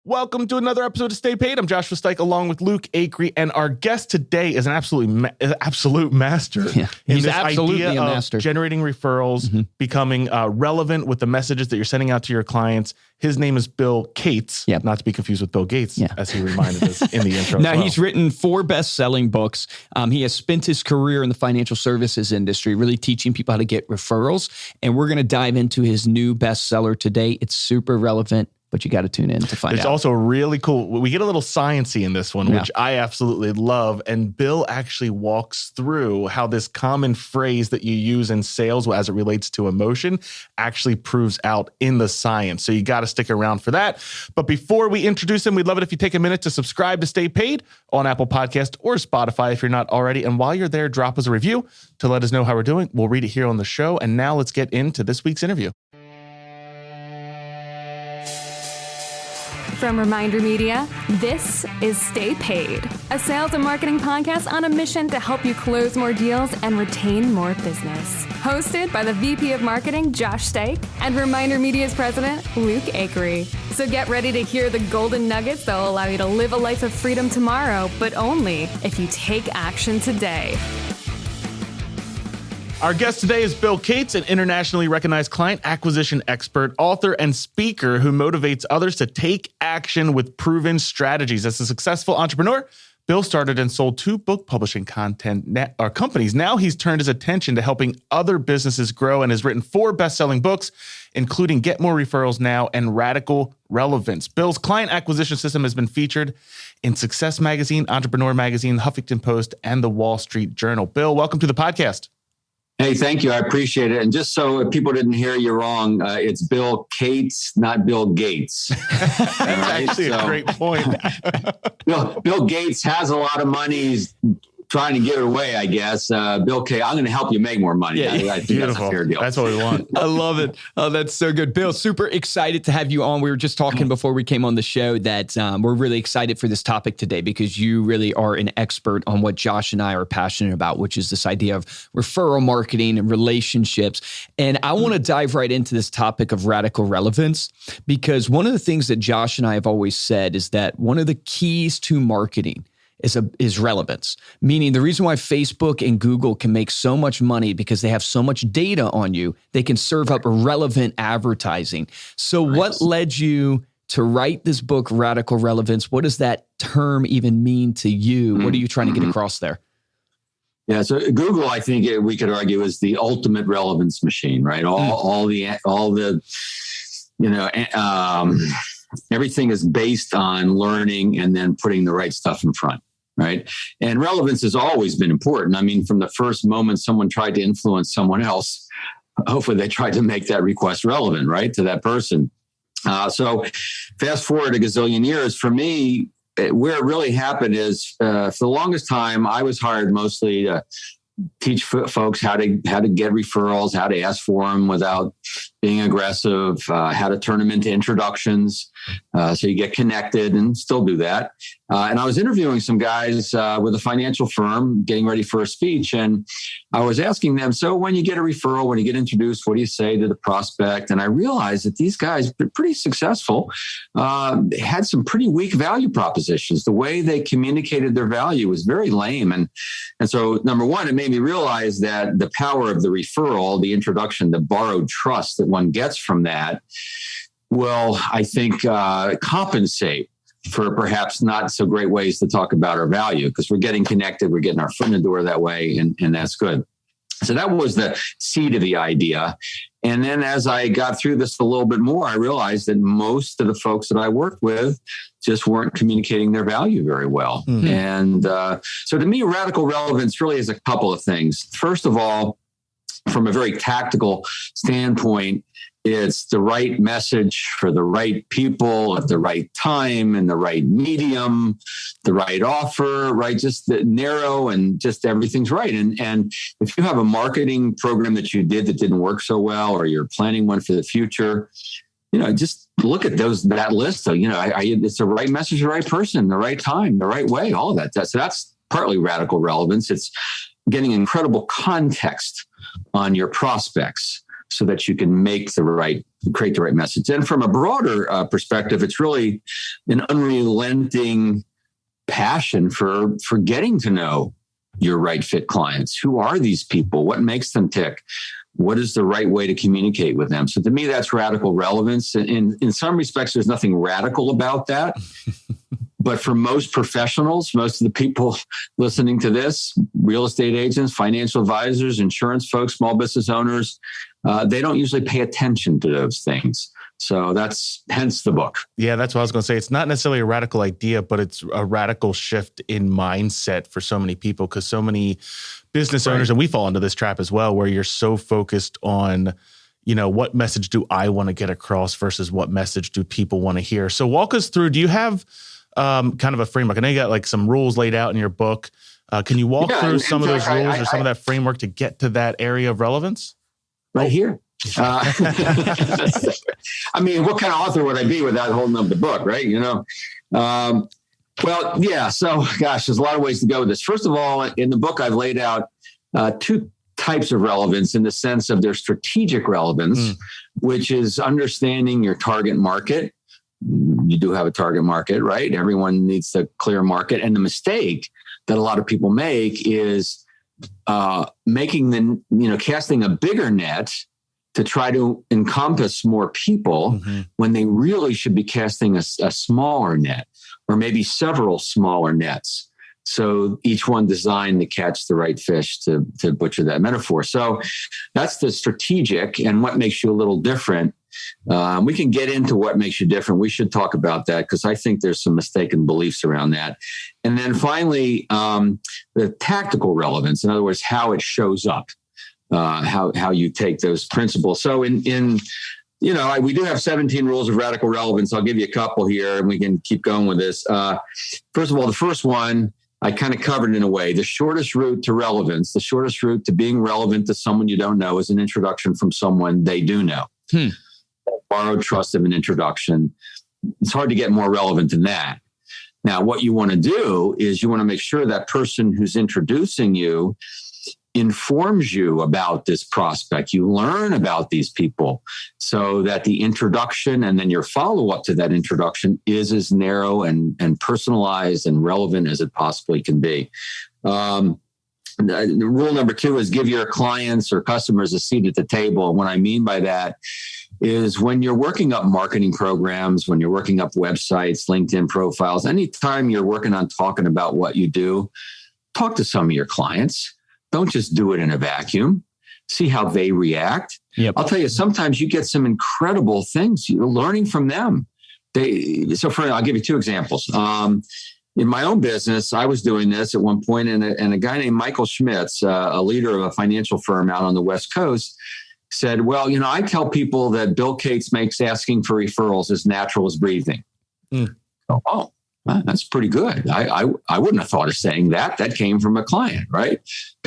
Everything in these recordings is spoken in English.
Welcome to another episode of Stay Paid. I'm Joshua Stike along with Luke Acree, and our guest today is an absolute master. Yeah, in he's this absolutely idea a of master. generating referrals, becoming relevant with the messages that you're sending out to your clients. His name is Bill Cates, not to be confused with Bill Gates, as he reminded us in the intro. Now, he's written 4 best-selling books. He has spent his career in the financial services industry, really teaching people how to get referrals. And we're going to dive into his new bestseller today. It's super relevant, but you got to tune in to find out. It's also really cool. We get a little sciencey in this one, which I absolutely love. And Bill actually walks through how this common phrase that you use in sales as it relates to emotion actually proves out in the science. So you got to stick around for that. But before we introduce him, we'd love it if you take a minute to subscribe to Stay Paid on Apple Podcast or Spotify if you're not already. And while you're there, drop us a review to let us know how we're doing. We'll read it here on the show. And now let's get into this week's interview. From Reminder Media, this is Stay Paid, a sales and marketing podcast on a mission to help you close more deals and retain more business. Hosted by the VP of Marketing, Josh Stike, and Reminder Media's president, Luke Acree. So get ready to hear the golden nuggets that will allow you to live a life of freedom tomorrow, but only if you take action today. Our guest today is Bill Cates, an internationally recognized client acquisition expert, author, and speaker who motivates others to take action with proven strategies. As a successful entrepreneur, Bill started and sold 2 book publishing companies. Now he's turned his attention to helping other businesses grow and has written 4 best-selling books, including Get More Referrals Now and Radical Relevance. Bill's client acquisition system has been featured in Success Magazine, Entrepreneur Magazine, Huffington Post, and the Wall Street Journal. Bill, welcome to the podcast. Hey, thank you. I appreciate it. And just so if people didn't hear you wrong, it's Bill Cates, not Bill Gates. That's actually a great point. Bill Gates has a lot of money. He's trying to give it away, I guess. Bill Cates, I'm going to help you make more money. I think beautiful. That's a fair deal. That's what we want. I love it. Oh, that's so good. Bill, super excited to have you on. We were just talking before we came on the show that we're really excited for this topic today because you really are an expert on what Josh and I are passionate about, which is this idea of referral marketing and relationships. And I want to dive right into this topic of radical relevance because one of the things that Josh and I have always said is that one of the keys to marketing is relevance, meaning the reason why Facebook and Google can make so much money because they have so much data on you, they can serve up relevant advertising. So what led you to write this book, Radical Relevance? What does that term even mean to you? What are you trying to get across there? Yeah, so Google, I think we could argue, is the ultimate relevance machine, right? All the everything is based on learning and then putting the right stuff in front, right? And relevance has always been important. I mean, from the first moment someone tried to influence someone else, hopefully they tried to make that request relevant, right, to that person. So fast forward a gazillion years, for me, where it really happened is for the longest time, I was hired mostly to teach folks how to get referrals, how to ask for them without being aggressive, how to turn them into introductions. So you get connected and still do that. And I was interviewing some guys with a financial firm getting ready for a speech. And I was asking them, so when you get a referral, when you get introduced, what do you say to the prospect? And I realized that these guys were pretty successful, had some pretty weak value propositions. The way they communicated their value was very lame. And so number one, it made me realize that the power of the referral, the introduction, the borrowed trust that one gets from that will, I think, compensate for perhaps not so great ways to talk about our value because we're getting connected, we're getting our foot in the door that way, and that's good. So that was the seed of the idea. And then as I got through this a little bit more, I realized that most of the folks that I worked with just weren't communicating their value very well. Mm-hmm. And so to me, radical relevance really is a couple of things. First of all, from a very tactical standpoint, it's the right message for the right people at the right time in the right medium, the right offer, right? Just the narrow and just everything's right. And if you have a marketing program that you did that didn't work so well, or you're planning one for the future, just look at that list. So, it's the right message, the right person, the right time, the right way, all of that. So that's partly radical relevance. It's getting incredible context on your prospects. so that you can create the right message. And from a broader perspective, it's really an unrelenting passion for getting to know your right fit clients. Who are these people? What makes them tick? What is the right way to communicate with them? So to me, that's radical relevance. In some respects, there's nothing radical about that. But for most professionals, most of the people listening to this, real estate agents, financial advisors, insurance folks, small business owners, they don't usually pay attention to those things. So that's hence the book. Yeah, that's what I was going to say. It's not necessarily a radical idea, but it's a radical shift in mindset for so many people, because so many business owners, and we fall into this trap as well, where you're so focused on, what message do I want to get across versus what message do people want to hear? So walk us through, do you have kind of a framework? I know you got like some rules laid out in your book. Can you walk through some of those rules or some of that framework to get to that area of relevance? Right here. I mean, what kind of author would I be without holding up the book, right? Well, yeah. So, gosh, there's a lot of ways to go with this. First of all, in the book, I've laid out two types of relevance in the sense of their strategic relevance, which is understanding your target market. You do have a target market, right? Everyone needs a clear market. And the mistake that a lot of people make is casting a bigger net to try to encompass more people when they really should be casting a smaller net, or maybe several smaller nets. So each one designed to catch the right fish, to butcher that metaphor. So that's the strategic and what makes you a little different. We can get into what makes you different. We should talk about that because I think there's some mistaken beliefs around that. And then finally, the tactical relevance. In other words, how it shows up. How you take those principles. So we do have 17 rules of radical relevance. I'll give you a couple here and we can keep going with this. First of all, the first one I kind of covered in a way. The shortest route to relevance, the shortest route to being relevant to someone you don't know is an introduction from someone they do know. Borrowed trust of an introduction. It's hard to get more relevant than that. Now, what you want to do is you want to make sure that person who's introducing you informs you about this prospect. You learn about these people so that the introduction and then your follow-up to that introduction is as narrow and personalized and relevant as it possibly can be. Rule number 2 is give your clients or customers a seat at the table. And what I mean by that is when you're working up marketing programs, when you're working up websites, LinkedIn profiles, anytime you're working on talking about what you do, talk to some of your clients. Don't just do it in a vacuum. See how they react. Yep. I'll tell you, sometimes you get some incredible things. You're learning from them. I'll give you 2 examples. In my own business, I was doing this at one point, and a guy named Michael Schmitz, a leader of a financial firm out on the West Coast, said, well, I tell people that Bill Gates makes asking for referrals as natural as breathing. Oh, that's pretty good. I wouldn't have thought of saying that. That came from a client, right?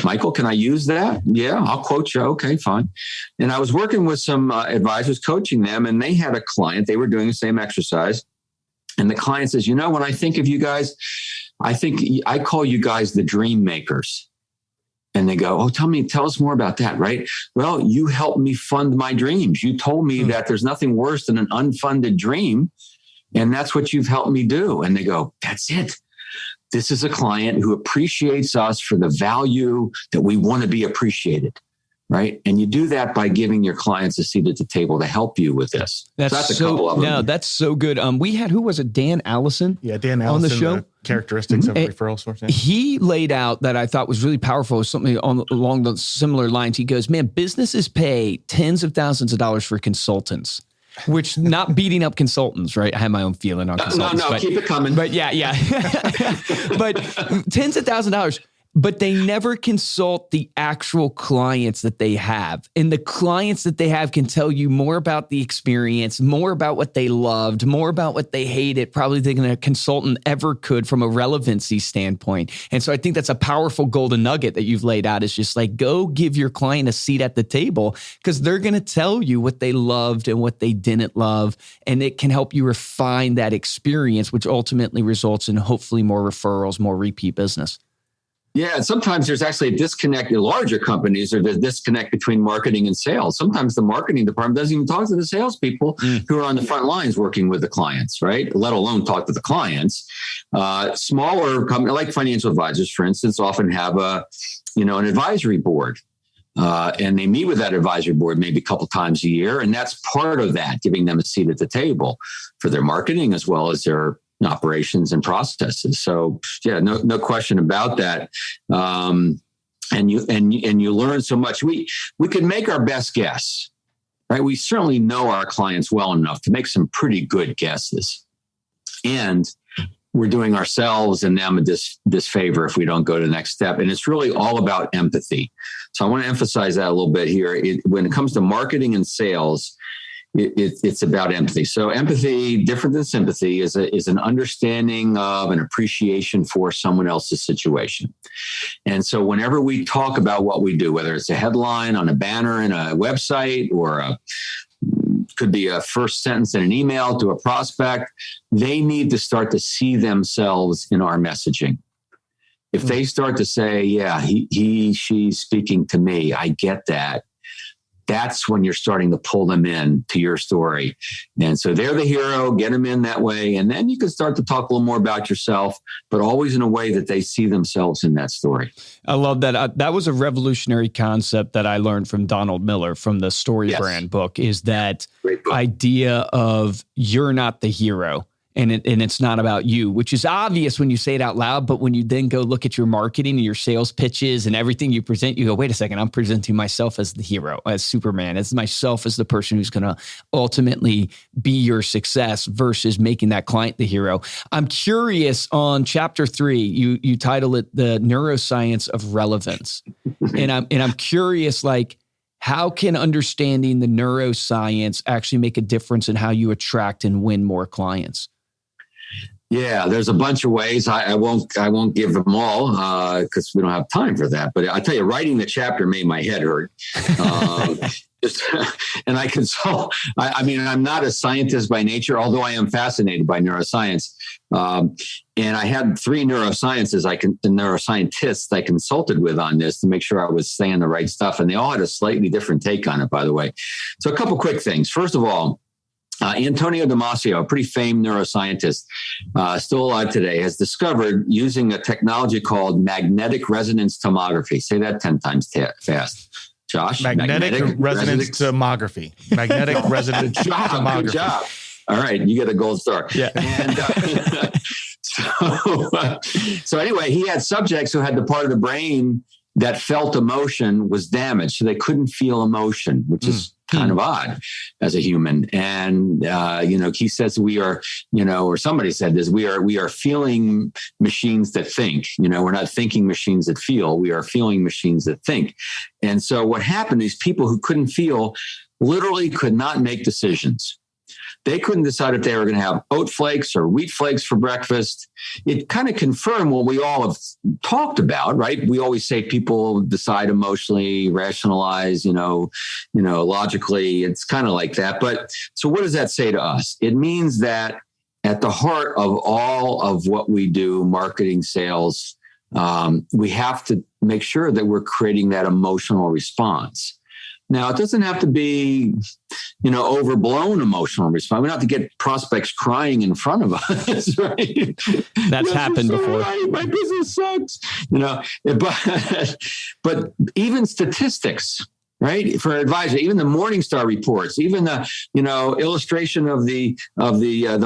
Michael, can I use that? Yeah, I'll quote you. Okay, fine. And I was working with some advisors, coaching them, and they had a client. They were doing the same exercise. And the client says, when I think of you guys, I call you guys the dream makers. And they go, oh, tell us more about that, right? Well, you helped me fund my dreams. You told me that there's nothing worse than an unfunded dream. And that's what you've helped me do. And they go, that's it. This is a client who appreciates us for the value that we want to be appreciated, right? And you do that by giving your clients a seat at the table to help you with this. That's a couple of them. No, that's so good. We had, who was it? Dan Allison? Yeah, Dan Allison on the show. Characteristics of referral sourcing. He laid out that I thought was really powerful, something along the similar lines. He goes, man, businesses pay tens of thousands of dollars for consultants. Which, not beating up consultants, right? I have my own feeling on consultants. No, keep it coming. But yeah. But tens of thousands of dollars. But they never consult the actual clients that they have. And the clients that they have can tell you more about the experience, more about what they loved, more about what they hated, probably than a consultant ever could from a relevancy standpoint. And so I think that's a powerful golden nugget that you've laid out, is just like, go give your client a seat at the table, because they're going to tell you what they loved and what they didn't love. And it can help you refine that experience, which ultimately results in hopefully more referrals, more repeat business. Yeah, and sometimes there's actually a disconnect in larger companies, or the disconnect between marketing and sales. Sometimes the marketing department doesn't even talk to the salespeople who are on the front lines working with the clients, right? Let alone talk to the clients. Smaller companies, like financial advisors, for instance, often have an advisory board. And they meet with that advisory board maybe a couple times a year. And that's part of that, giving them a seat at the table for their marketing as well as their operations and processes. So yeah, no question about that. And you learn so much. We can make our best guess, right? We certainly know our clients well enough to make some pretty good guesses. And we're doing ourselves and them a disfavor if we don't go to the next step. And it's really all about empathy. So I want to emphasize that a little bit here. When it comes to marketing and sales, it's about empathy. So empathy, different than sympathy, is an understanding of an appreciation for someone else's situation. And so whenever we talk about what we do, whether it's a headline on a banner in a website or could be a first sentence in an email to a prospect, they need to start to see themselves in our messaging. If they start to say, yeah, she's speaking to me, I get that. That's when you're starting to pull them in to your story. And so they're the hero, get them in that way. And then you can start to talk a little more about yourself, but always in a way that they see themselves in that story. I love that. That was a revolutionary concept that I learned from Donald Miller from the Story Brand book, is that idea of you're not the hero. And it's not about you, which is obvious when you say it out loud. But when you then go look at your marketing and your sales pitches and everything you present, you go, wait a second, I'm presenting myself as the hero, as Superman, as myself as the person who's going to ultimately be your success versus making that client the hero. I'm curious, on chapter 3, you title it The Neuroscience of Relevance. And I'm curious, like, how can understanding the neuroscience actually make a difference in how you attract and win more clients? Yeah, there's a bunch of ways. I won't give them all because we don't have time for that. But I tell you, writing the chapter made my head hurt. And I consult. I mean, I'm not a scientist by nature, although I am fascinated by neuroscience. And I had 3 neuroscientists I consulted with on this to make sure I was saying the right stuff. And they all had a slightly different take on it, by the way. So a couple quick things. First of all, Antonio Damasio, a pretty famed neuroscientist, still alive today, has discovered, using a technology called magnetic resonance tomography. Say that 10 times fast. Josh? Magnetic resonance tomography. Magnetic resonance tomography. Good job. All right, you get a gold star. Yeah. And so anyway, he had subjects who had the part of the brain that felt emotion was damaged. So they couldn't feel emotion, which is kind of odd as a human. And, he says we are, or somebody said this, we are feeling machines that think. We're not thinking machines that feel. We are feeling machines that think. And so what happened, these people who couldn't feel literally could not make decisions. They couldn't decide if they were going to have oat flakes or wheat flakes for breakfast. It kind of confirmed what we all have talked about, right? We always say people decide emotionally, rationalize, logically. It's kind of like that. But so what does that say to us? It means that at the heart of all of what we do, marketing, sales, we have to make sure that we're creating that emotional response. Now, it doesn't have to be, overblown emotional response. We don't have to get prospects crying in front of us, right? That's happened before. Right. My business sucks, but even statistics, right? For advisor, even the Morningstar reports, even the, illustration of the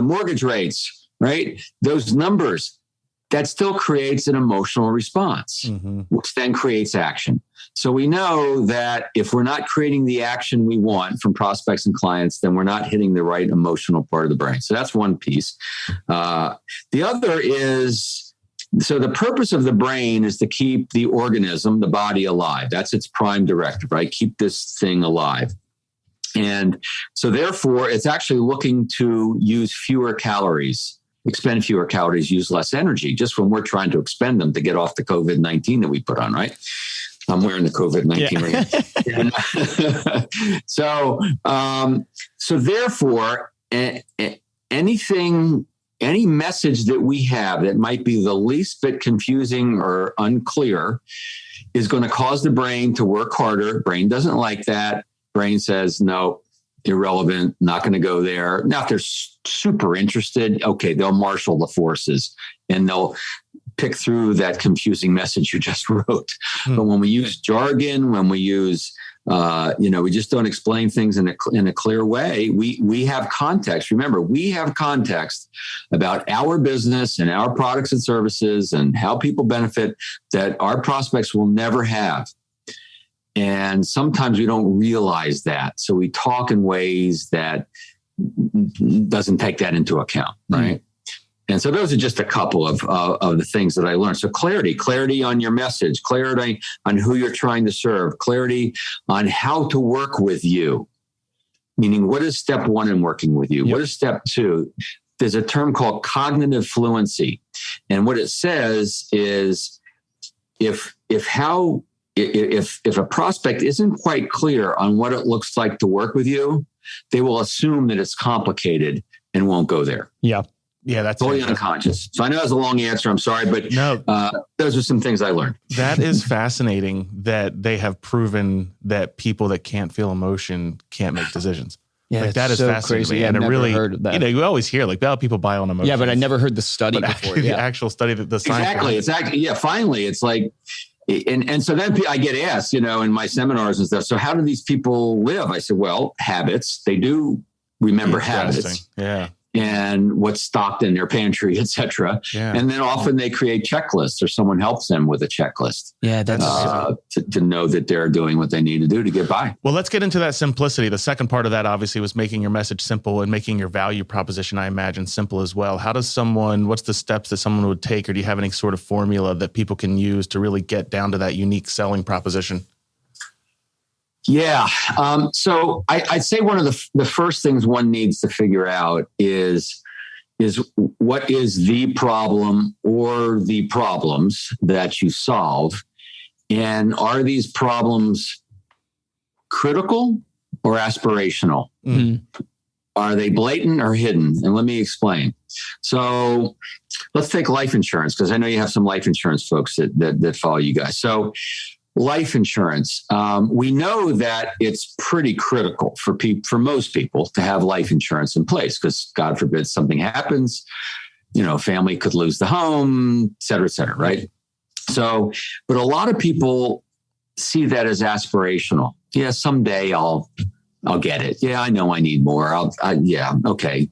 mortgage rates, right? Those numbers, that still creates an emotional response, which then creates action. So we know that if we're not creating the action we want from prospects and clients, then we're not hitting the right emotional part of the brain. So that's one piece. The other is, so the purpose of the brain is to keep the organism, the body, alive. That's its prime directive, right? Keep this thing alive. And so therefore, it's actually looking to use fewer calories, expend fewer calories, use less energy, just when we're trying to expend them to get off the COVID-19 that we put on, right? I'm wearing the COVID-19 ring. So therefore, anything any message that we have that might be the least bit confusing or unclear is going to cause the brain to work harder. Brain doesn't like that. Brain says, no, irrelevant, not going to go there. Now, if they're super interested, okay, they'll marshal the forces and they'll pick through that confusing message you just wrote. But when we use jargon, when we use, we just don't explain things in a clear way. We have context. Remember, we have context about our business and our products and services and how people benefit that our prospects will never have. And sometimes we don't realize that. So we talk in ways that doesn't take that into account, right? And so those are just a couple of the things that I learned. So clarity on your message, clarity on who you're trying to serve, clarity on how to work with you. Meaning, what is step one in working with you? Yep. What is step two? There's a term called cognitive fluency. And what it says is if a prospect isn't quite clear on what it looks like to work with you, they will assume that it's complicated and won't go there. Yeah. Yeah, that's totally unconscious. So I know that's a long answer. I'm sorry, but no, those are some things I learned. That is fascinating that they have proven that people that can't feel emotion can't make decisions. Yeah, like that is so fascinating. Crazy. And I've it really, heard of that. You always hear like, well, people buy on emotion. Yeah, but I never heard the study before. The actual study that the science. Exactly. Finally, it's like, and so then I get asked, in my seminars and stuff, so how do these people live? I said, well, habits. They do remember habits. Yeah. And what's stocked in their pantry, et cetera. Yeah. And then often they create checklists or someone helps them with a checklist. Yeah, that's to know that they're doing what they need to do to get by. Well, let's get into that simplicity. The second part of that obviously was making your message simple and making your value proposition, I imagine, simple as well. What's the steps that someone would take, or do you have any sort of formula that people can use to really get down to that unique selling proposition? Yeah. So I'd say one of the first things one needs to figure out is what is the problem or the problems that you solve? And are these problems critical or aspirational? Mm-hmm. Are they blatant or hidden? And let me explain. So let's take life insurance, because I know you have some life insurance folks that follow you guys. So life insurance, we know that it's pretty critical for most people to have life insurance in place, because God forbid something happens, family could lose the home, et cetera, right? So, but a lot of people see that as aspirational. Yeah, someday I'll get it. Yeah, I know I need more. Okay,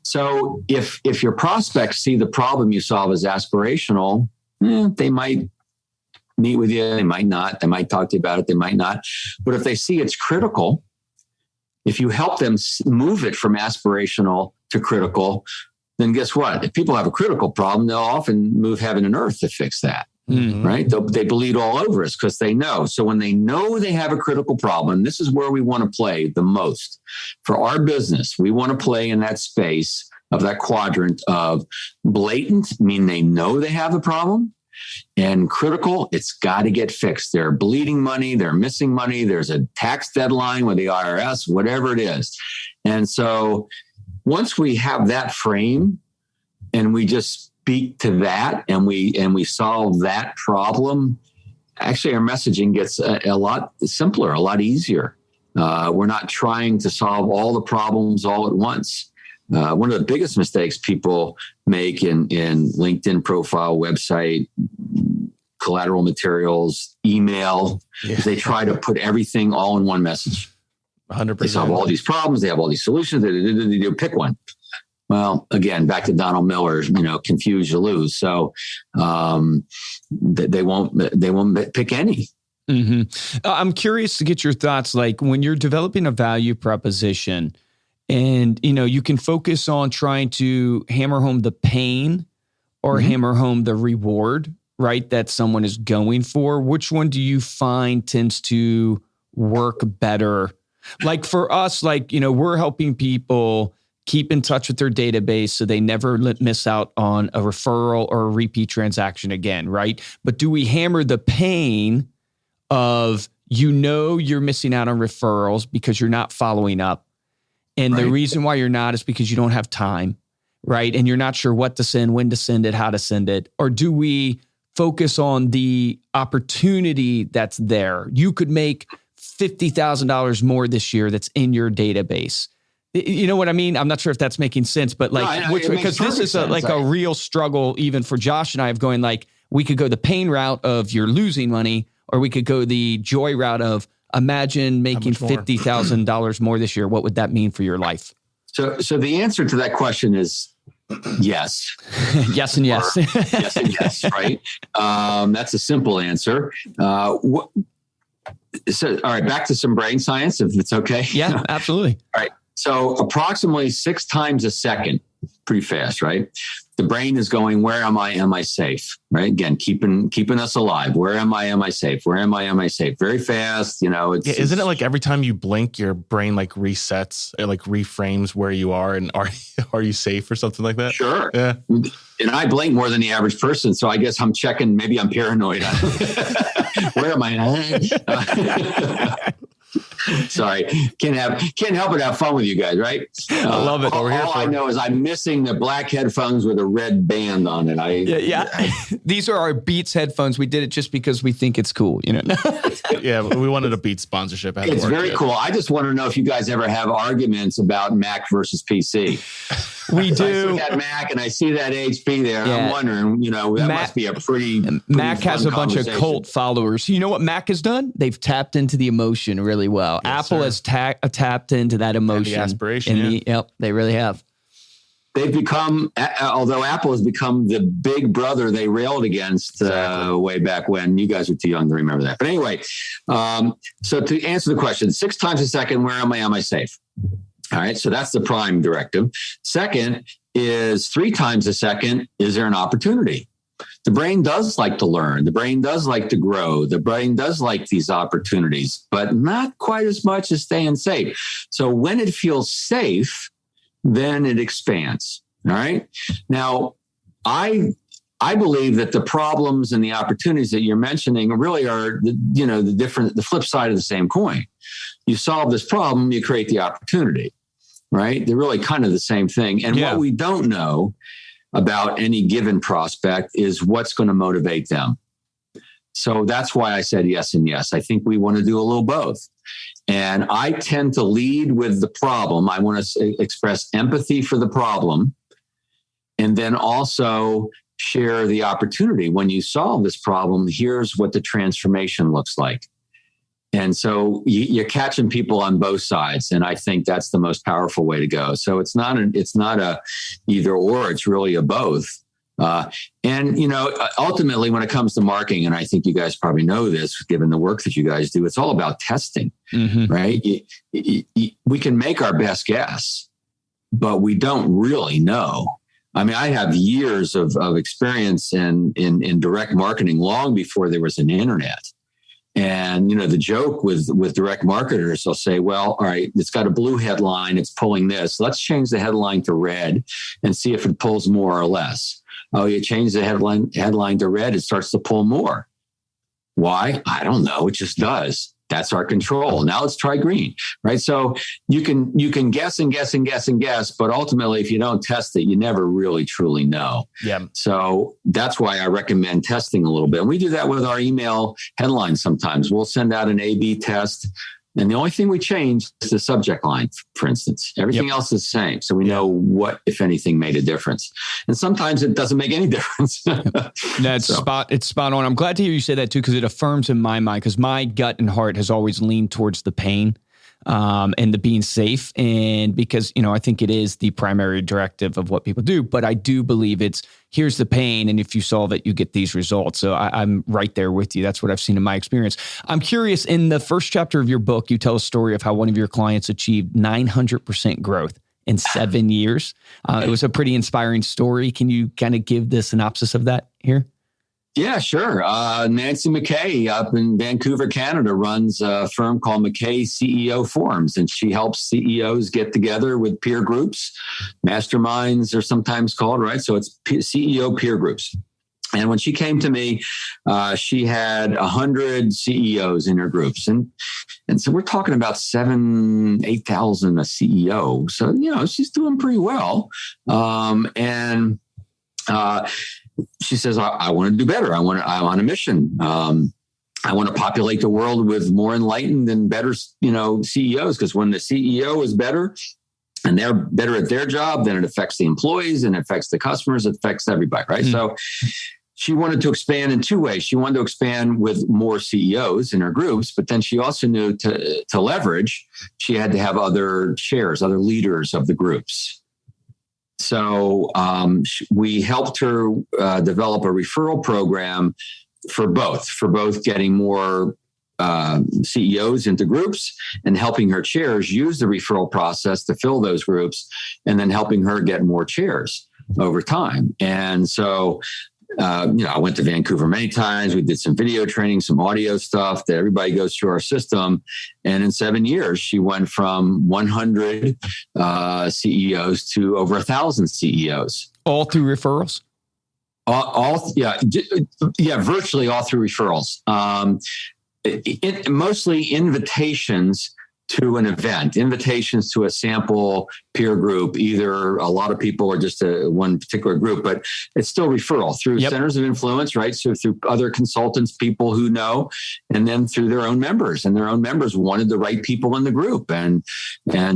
So if your prospects see the problem you solve as aspirational, they might meet with you, they might not. They might talk to you about it, they might not. But if they see it's critical, if you help them move it from aspirational to critical, then guess what? If people have a critical problem, they'll often move heaven and earth to fix that, right? They bleed all over us because they know. So when they know they have a critical problem, this is where we want to play the most. For our business, we want to play in that space of that quadrant of blatant, meaning they know they have a problem, and critical, it's got to get fixed. They're bleeding money, they're missing money, there's a tax deadline with the IRS, whatever it is. And so once we have that frame and we just speak to that and we solve that problem, actually our messaging gets a lot simpler, a lot easier. We're not trying to solve all the problems all at once. One of the biggest mistakes people make in LinkedIn profile, website, collateral materials, email, is they try to put everything all in one message. 100%. They solve all these problems. They have all these solutions. They pick one. Well, again, back to Donald Miller, confuse, you lose. So they won't pick any. Mm-hmm. I'm curious to get your thoughts. Like when you're developing a value proposition, and, you can focus on trying to hammer home the pain or hammer home the reward, right, that someone is going for. Which one do you find tends to work better? Like for us, we're helping people keep in touch with their database so they never miss out on a referral or a repeat transaction again, right? But do we hammer the pain of, you're missing out on referrals because you're not following up? And the reason why you're not is because you don't have time. right? And you're not sure what to send, when to send it, how to send it? Or do we focus on the opportunity that's there? You could make $50,000 more this year that's in your database. You know what I mean? I'm not sure if that's making sense, but like, because this is a real struggle even for Josh and I of going like, we could go the pain route of you're losing money, or we could go the joy route of imagine making $50,000 more this year. What would that mean for your life? So the answer to that question is yes. Yes and yes. Yes and yes, right? That's a simple answer. All right, back to some brain science, if it's okay. Yeah, absolutely. All right. So approximately 6 times a second, pretty fast, right? The brain is going, where am I? Am I safe? Right? Again, keeping us alive. Where am I? Am I safe? Where am I? Am I safe? Very fast. Isn't it like every time you blink, your brain like resets, it like reframes where you are, and are you safe or something like that? Sure. Yeah. And I blink more than the average person, so I guess I'm checking. Maybe I'm paranoid. Where am I? Sorry, can't help but have fun with you guys, right? I love it. All I know is I'm missing the black headphones with a red band on it. These are our Beats headphones. We did it just because we think it's cool, Yeah, we wanted a Beats sponsorship. It's very cool. I just want to know if you guys ever have arguments about Mac versus PC. We do. I see that Mac and I see that HP there. Yeah. I'm wondering, that must be a pretty Mac has a bunch of cult followers. You know what Mac has done? They've tapped into the emotion really well. Yes, Apple has tapped into that emotion. And the aspiration. Yep, they really have. They've become, although Apple has become the big brother they railed against way back when. You guys are too young to remember that. But anyway, so to answer the question, 6 times a second, where am I? Am I safe? All right, so that's the prime directive. Second is 3 times a second, is there an opportunity? The brain does like to learn. The brain does like to grow. The brain does like these opportunities, but not quite as much as staying safe. So when it feels safe, then it expands. All right. Now, I believe that the problems and the opportunities that you're mentioning really are, the flip side of the same coin. You solve this problem, you create the opportunity, right? They're really kind of the same thing. And what we don't know about any given prospect is what's going to motivate them. So that's why I said yes and yes. I think we want to do a little both. And I tend to lead with the problem. I want to express empathy for the problem, and then also share the opportunity. When you solve this problem, here's what the transformation looks like. And so you're catching people on both sides. And I think that's the most powerful way to go. So it's not a either or, it's really a both. Ultimately, when it comes to marketing, and I think you guys probably know this, given the work that you guys do, it's all about testing, right? We can make our best guess, but we don't really know. I mean, I have years of experience in direct marketing long before there was an internet. And, the joke with direct marketers, they'll say, well, all right, it's got a blue headline. It's pulling this. Let's change the headline to red and see if it pulls more or less. Oh, you change the headline to red, it starts to pull more. Why? I don't know. It just does. That's our control. Now let's try green, right? So you can guess and guess and guess and guess, but ultimately, if you don't test it, you never really truly know. Yeah. So that's why I recommend testing a little bit. And we do that with our email headlines sometimes. We'll send out an A/B test, and the only thing we change is the subject line, for instance. Everything else is the same. So we know what, if anything, made a difference. And sometimes it doesn't make any difference. It's spot on. I'm glad to hear you say that too, because it affirms in my mind, because my gut and heart has always leaned towards the pain and the being safe. And because, I think it is the primary directive of what people do, but I do believe it's here's the pain. And if you solve it, you get these results. So I'm right there with you. That's what I've seen in my experience. I'm curious, in the first chapter of your book, you tell a story of how one of your clients achieved 900% growth in 7 years. It was a pretty inspiring story. Can you kind of give the synopsis of that here? Yeah, sure. Nancy McKay up in Vancouver, Canada, runs a firm called McKay CEO Forums, and she helps CEOs get together with peer groups. Masterminds are sometimes called, right? So it's CEO peer groups. And when she came to me, she had 100 CEOs in her groups. And so we're talking about 7,000, 8,000 a CEO. So, she's doing pretty well. She says, I want to do better. I'm on a mission. I want to populate the world with more enlightened and better, CEOs. Because when the CEO is better and they're better at their job, then it affects the employees and it affects the customers. It affects everybody, right? Mm-hmm. So she wanted to expand in two ways. She wanted to expand with more CEOs in her groups, but then she also knew to leverage, she had to have other chairs, other leaders of the groups. So we helped her develop a referral program for both getting more CEOs into groups and helping her chairs use the referral process to fill those groups, and then helping her get more chairs over time. And so, I went to Vancouver many times. We did some video training, some audio stuff that everybody goes through our system. And in 7 years, she went from 100 CEOs to over 1,000 CEOs. All through referrals? Virtually all through referrals. Mostly invitations to an event, invitations to a sample peer group, either a lot of people or just one particular group, but it's still referral through centers of influence, right? So through other consultants, people who know, and then through their own members, and their own members wanted the right people in the group. And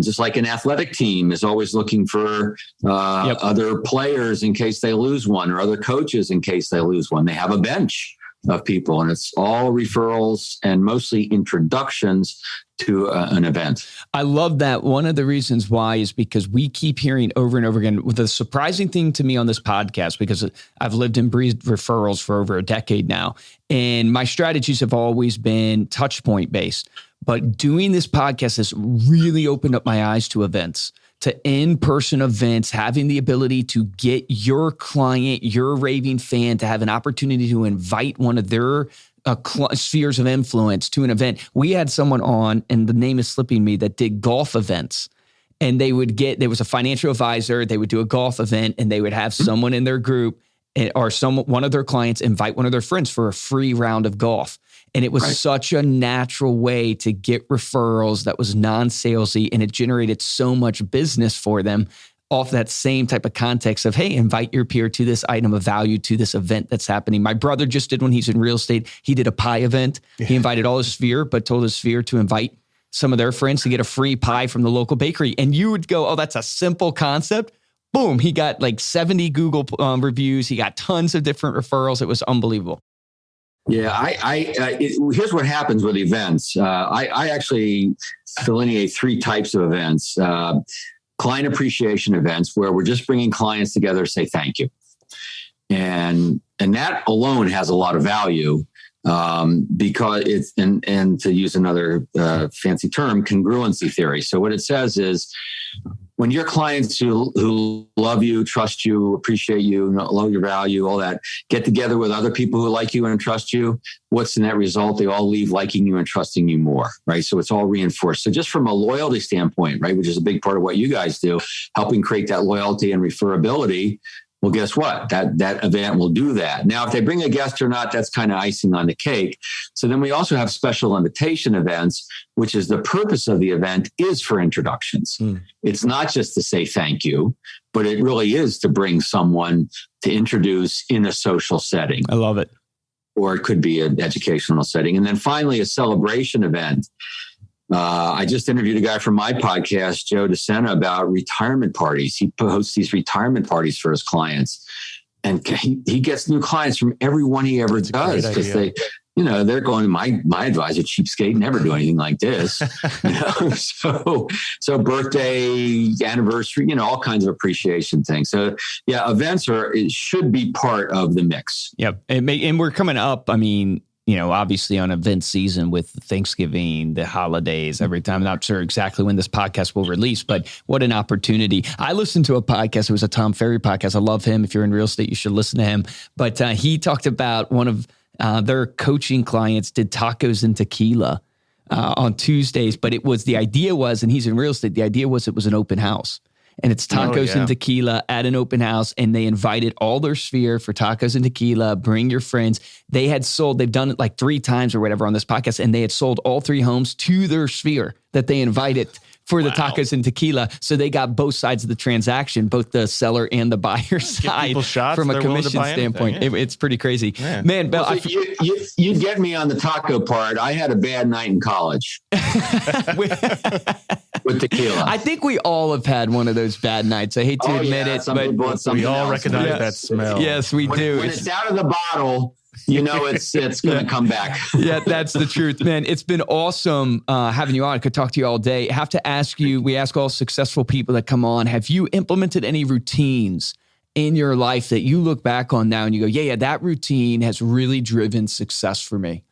just like an athletic team is always looking for other players in case they lose one, or other coaches in case they lose one. They have a bench of people, and it's all referrals and mostly introductions to an event. I love that. One of the reasons why is because we keep hearing over and over again. The surprising thing to me on this podcast, because I've lived and breathed referrals for over a decade now, and my strategies have always been touch point based. But doing this podcast has really opened up my eyes to events, to in-person events, having the ability to get your client, your raving fan, to have an opportunity to invite one of their spheres of influence to an event. We had someone on, and the name is slipping me, that did golf events. And there was a financial advisor, they would do a golf event, and they would have someone in their group or one of their clients invite one of their friends for a free round of golf. And it was such a natural way to get referrals that was non-salesy, and it generated so much business for them off that same type of context of, hey, invite your peer to this item of value, to this event that's happening. My brother just did, when he's in real estate, he did a pie event. Yeah. He invited all his sphere, but told his sphere to invite some of their friends to get a free pie from the local bakery. And you would go, oh, that's a simple concept. Boom, he got like 70 Google reviews. He got tons of different referrals. It was unbelievable. Yeah, here's what happens with events. I actually delineate three types of events. Client appreciation events, where we're just bringing clients together to say thank you. And that alone has a lot of value because it's, and to use another fancy term, congruency theory. So what it says is, when your clients who love you, trust you, appreciate you, know your value, all that, get together with other people who like you and trust you, what's the net result? They all leave liking you and trusting you more, right? So it's all reinforced. So just from a loyalty standpoint, right, which is a big part of what you guys do, helping create that loyalty and referability, well, guess what? That event will do that. Now, if they bring a guest or not, that's kind of icing on the cake. So then we also have special invitation events, which is the purpose of the event is for introductions. It's not just to say thank you, but it really is to bring someone to introduce in a social setting. I love it. Or it could be an educational setting. And then finally, a celebration event. I just interviewed a guy from my podcast, Joe DeSena, about retirement parties. He hosts these retirement parties for his clients, and he gets new clients from every one he ever does, because they're going, my advisor, cheapskate, never do anything like this. So birthday, anniversary, all kinds of appreciation things. So yeah, events should be part of the mix. Yep, and we're coming up. I mean, obviously on event season with Thanksgiving, the holidays, every time. I'm not sure exactly when this podcast will release, but what an opportunity. I listened to a podcast. It was a Tom Ferry podcast. I love him. If you're in real estate, you should listen to him. But he talked about one of their coaching clients did tacos and tequila on Tuesdays. But the idea was, and he's in real estate, the idea was it was an open house. and it's tacos and tequila at an open house. And they invited all their sphere for tacos and tequila. Bring your friends. They've done it like 3 times or whatever on this podcast, and they had sold all 3 homes to their sphere that they invited for the tacos and tequila. So they got both sides of the transaction, both the seller and the buyer side from a commission standpoint. It's pretty crazy. Yeah. Man, Bill, you get me on the taco part. I had a bad night in college with tequila. I think we all have had one of those bad nights. I hate to admit it, but we all recognize that smell. Yes, we do. When it's out of the bottle, it's going to come back. Yeah, that's the truth, man. It's been awesome having you on. I could talk to you all day. I have to ask you, we ask all successful people that come on, have you implemented any routines in your life that you look back on now and you go, yeah, that routine has really driven success for me?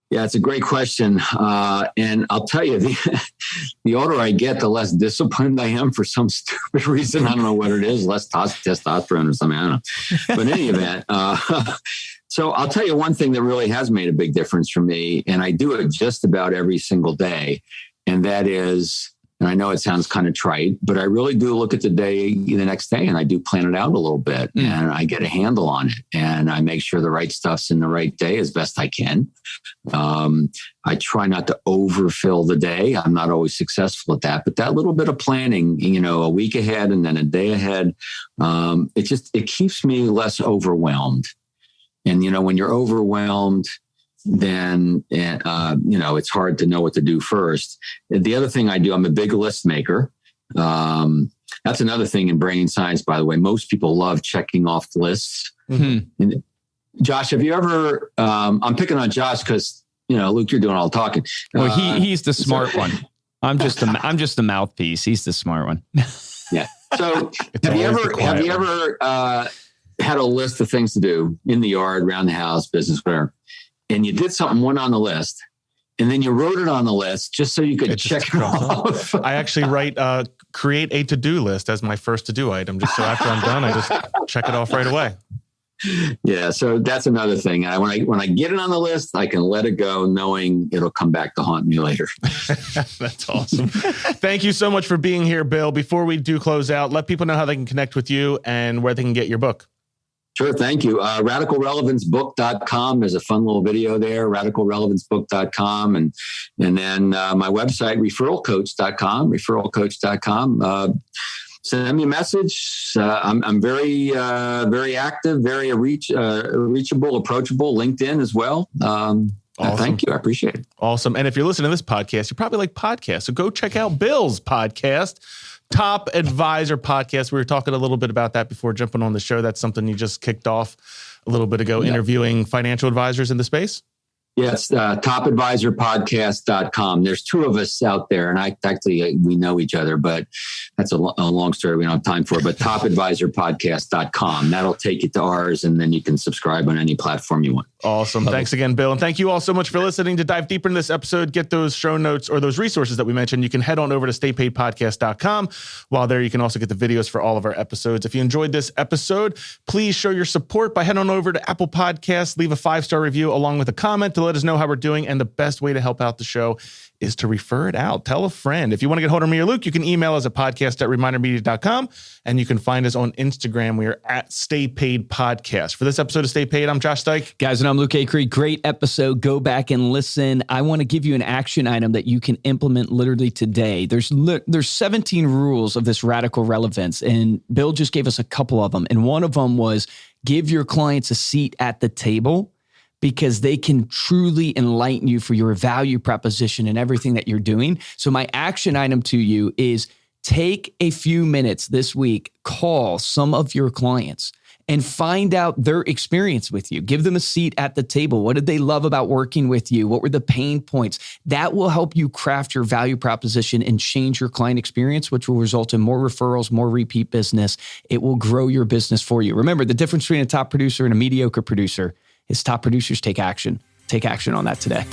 Yeah, it's a great question. And I'll tell you, the older I get, the less disciplined I am for some stupid reason. I don't know what it is, less testosterone or something. I don't know. But in any event, so I'll tell you one thing that really has made a big difference for me, and I do it just about every single day. And that is, and I know it sounds kind of trite, but I really do look at the day the next day and I do plan it out a little bit and I get a handle on it and I make sure the right stuff's in the right day as best I can. I try not to overfill the day. I'm not always successful at that, but that little bit of planning, a week ahead and then a day ahead, it keeps me less overwhelmed. And, when you're overwhelmed, then, it's hard to know what to do first. The other thing I do, I'm a big list maker. That's another thing in brain science, by the way. Most people love checking off lists. Mm-hmm. And Josh, have you ever, I'm picking on Josh because, Luke, you're doing all the talking. Well, he's the smart one. I'm just the mouthpiece. He's the smart one. Yeah. So have you ever had a list of things to do in the yard, around the house, business, whatever? And you did one on the list, and then you wrote it on the list just so you could check it off. I actually write, create a to-do list as my first to-do item, just so after I'm done, I just check it off right away. Yeah, so that's another thing. When I get it on the list, I can let it go, knowing it'll come back to haunt me later. That's awesome. Thank you so much for being here, Bill. Before we do close out, let people know how they can connect with you and where they can get your book. Sure. Thank you. RadicalRelevanceBook.com. There's a fun little video there, RadicalRelevanceBook.com. And then my website, referralcoach.com. Send me a message. I'm very, very active, very reachable, approachable. LinkedIn as well. Awesome. Thank you. I appreciate it. Awesome. And if you're listening to this podcast, you probably like podcasts. So go check out Bill's podcast, Top Advisor Podcast. We were talking a little bit about that before jumping on the show. That's something you just kicked off a little bit ago, interviewing financial advisors in the space. Yes, topadvisorpodcast.com. There's 2 of us out there, and we know each other, but that's a long story we don't have time for. But topadvisorpodcast.com. That'll take you to ours, and then you can subscribe on any platform you want. Awesome. Thanks again, Bill. And thank you all so much for listening. To dive deeper into this episode, get those show notes or those resources that we mentioned, you can head on over to staypaidpodcast.com. While there, you can also get the videos for all of our episodes. If you enjoyed this episode, please show your support by heading on over to Apple Podcasts, leave a 5-star review along with a comment to let us know how we're doing. And the best way to help out the show is to refer it out. Tell a friend. If you want to get hold of me or Luke, you can email us at podcast@remindermedia.com. And you can find us on Instagram. We are at Stay Paid Podcast. For this episode of Stay Paid, I'm Josh Dyke. Guys, and I'm Luke Acree. Great episode. Go back and listen. I want to give you an action item that you can implement literally today. There's 17 rules of this radical relevance. And Bill just gave us a couple of them. And one of them was give your clients a seat at the table, because they can truly enlighten you for your value proposition and everything that you're doing. So my action item to you is take a few minutes this week, call some of your clients and find out their experience with you. Give them a seat at the table. What did they love about working with you? What were the pain points? That will help you craft your value proposition and change your client experience, which will result in more referrals, more repeat business. It will grow your business for you. Remember, the difference between a top producer and a mediocre producer is top producers take action. Take action on that today.